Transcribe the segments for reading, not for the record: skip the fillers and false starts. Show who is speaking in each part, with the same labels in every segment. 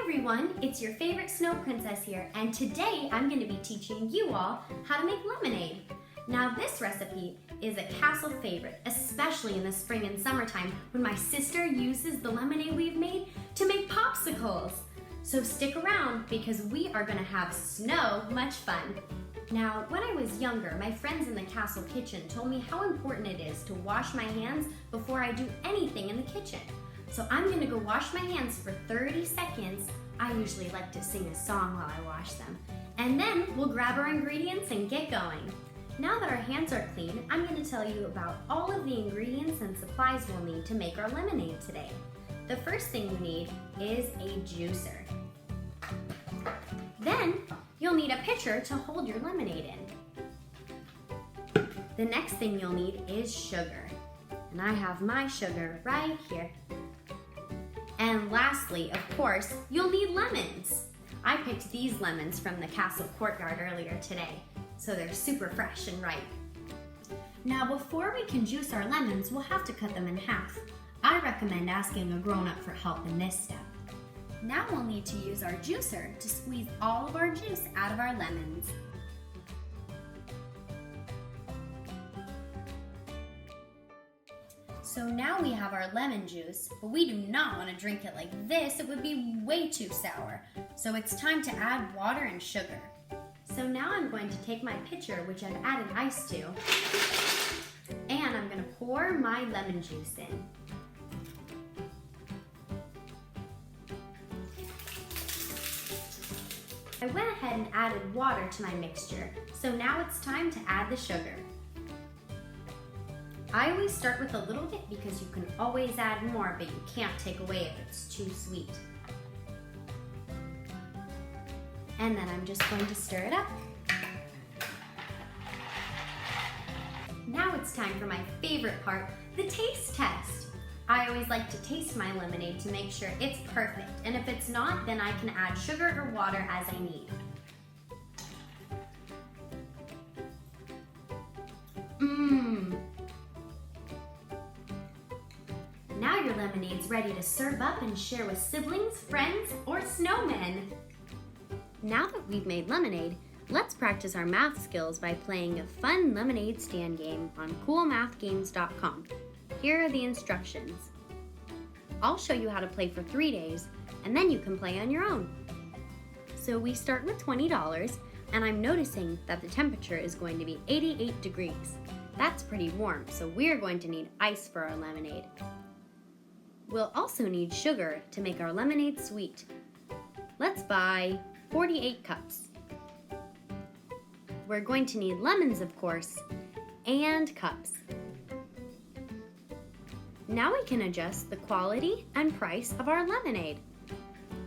Speaker 1: everyone, it's your favorite snow princess here, and today I'm going to be teaching you all how to make lemonade. Now this recipe is a castle favorite, especially in the spring and summertime when my sister uses the lemonade we've made to make popsicles. So stick around because we are going to have so much fun. Now, when I was younger, my friends in the castle kitchen told me how important it is to wash my hands before I do anything in the kitchen. So I'm gonna go wash my hands for 30 seconds. I usually like to sing a song while I wash them. And then we'll grab our ingredients and get going. Now that our hands are clean, I'm gonna tell you about all of the ingredients and supplies we'll need to make our lemonade today. The first thing you need is a juicer. Then you'll need a pitcher to hold your lemonade in. The next thing you'll need is sugar. And I have my sugar right here. And lastly, of course, you'll need lemons. I picked these lemons from the castle courtyard earlier today, so they're super fresh and ripe. Now before we can juice our lemons, we'll have to cut them in half. I recommend asking a grown-up for help in this step. Now we'll need to use our juicer to squeeze all of our juice out of our lemons. So now we have our lemon juice, but we do not want to drink it like this. It would be way too sour. So it's time to add water and sugar. So now I'm going to take my pitcher, which I've added ice to, and I'm going to pour my lemon juice in. I went ahead and added water to my mixture, so now it's time to add the sugar. I always start with a little bit because you can always add more, but you can't take away if it's too sweet. And then I'm just going to stir it up. Now it's time for my favorite part, the taste test. I always like to taste my lemonade to make sure it's perfect, and if it's not, then I can add sugar or water as I need. Now your lemonade's ready to serve up and share with siblings, friends, or snowmen. Now that we've made lemonade, let's practice our math skills by playing a fun lemonade stand game on coolmathgames.com. Here are the instructions. I'll show you how to play for 3 days, and then you can play on your own. So we start with $20, and I'm noticing that the temperature is going to be 88 degrees. That's pretty warm, so we're going to need ice for our lemonade. We'll also need sugar to make our lemonade sweet. Let's buy 48 cups. We're going to need lemons, of course, and cups. Now we can adjust the quality and price of our lemonade.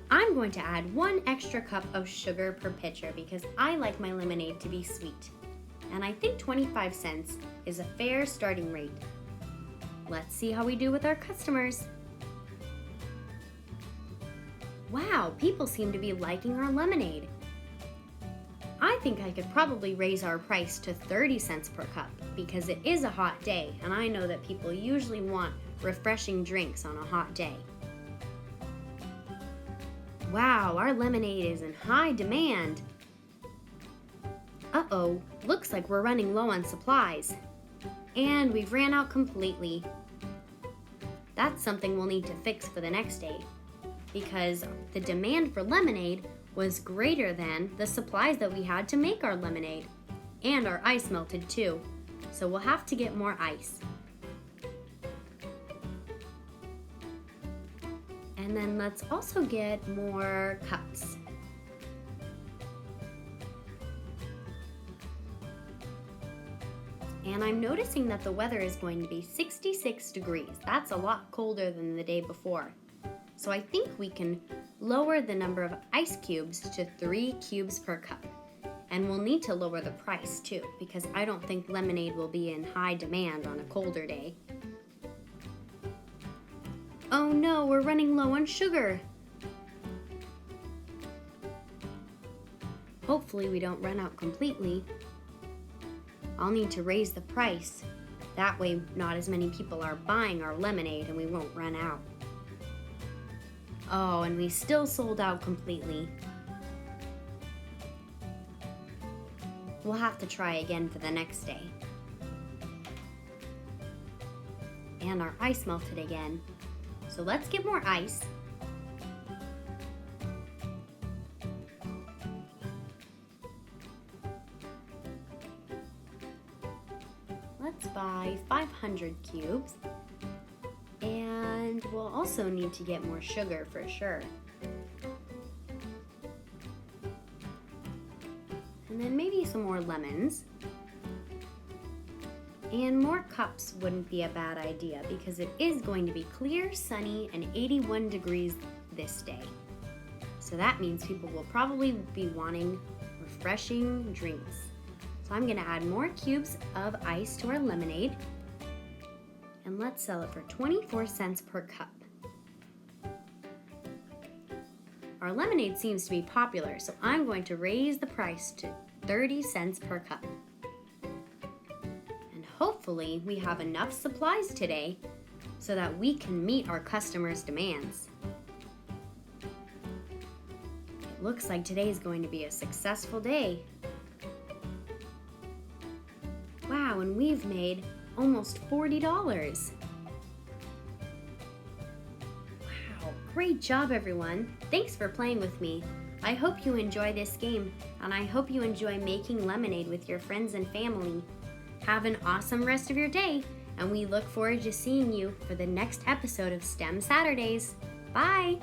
Speaker 1: I'm going to add 1 extra cup of sugar per pitcher because I like my lemonade to be sweet. And I think 25 cents is a fair starting rate. Let's see how we do with our customers. Wow, people seem to be liking our lemonade. I think I could probably raise our price to 30 cents per cup because it is a hot day and I know that people usually want refreshing drinks on a hot day. Wow, our lemonade is in high demand. Uh-oh, looks like we're running low on supplies. And we've ran out completely. That's something we'll need to fix for the next day because the demand for lemonade was greater than the supplies that we had to make our lemonade. And our ice melted too, so we'll have to get more ice. And then let's also get more cups. And I'm noticing that the weather is going to be 66 degrees. That's a lot colder than the day before. So I think we can lower the number of ice cubes to 3 cubes per cup. And we'll need to lower the price too, because I don't think lemonade will be in high demand on a colder day. Oh no, we're running low on sugar. Hopefully we don't run out completely. I'll need to raise the price. That way not as many people are buying our lemonade and we won't run out. Oh, and we still sold out completely. We'll have to try again for the next day. And our ice melted again. So let's get more ice. Let's buy 500 cubes. And we'll also need to get more sugar for sure. And then maybe some more lemons. And more cups wouldn't be a bad idea because it is going to be clear, sunny, and 81 degrees this day. So that means people will probably be wanting refreshing drinks. So I'm gonna add more cubes of ice to our lemonade. And let's sell it for 24 cents per cup. Our lemonade seems to be popular, so I'm going to raise the price to 30 cents per cup. And hopefully we have enough supplies today so that we can meet our customers' demands. It looks like today is going to be a successful day. Wow, and we've made almost $40. Wow, great job everyone. Thanks for playing with me. I hope you enjoy this game, and I hope you enjoy making lemonade with your friends and family. Have an awesome rest of your day, and we look forward to seeing you for the next episode of STEM Saturdays. Bye!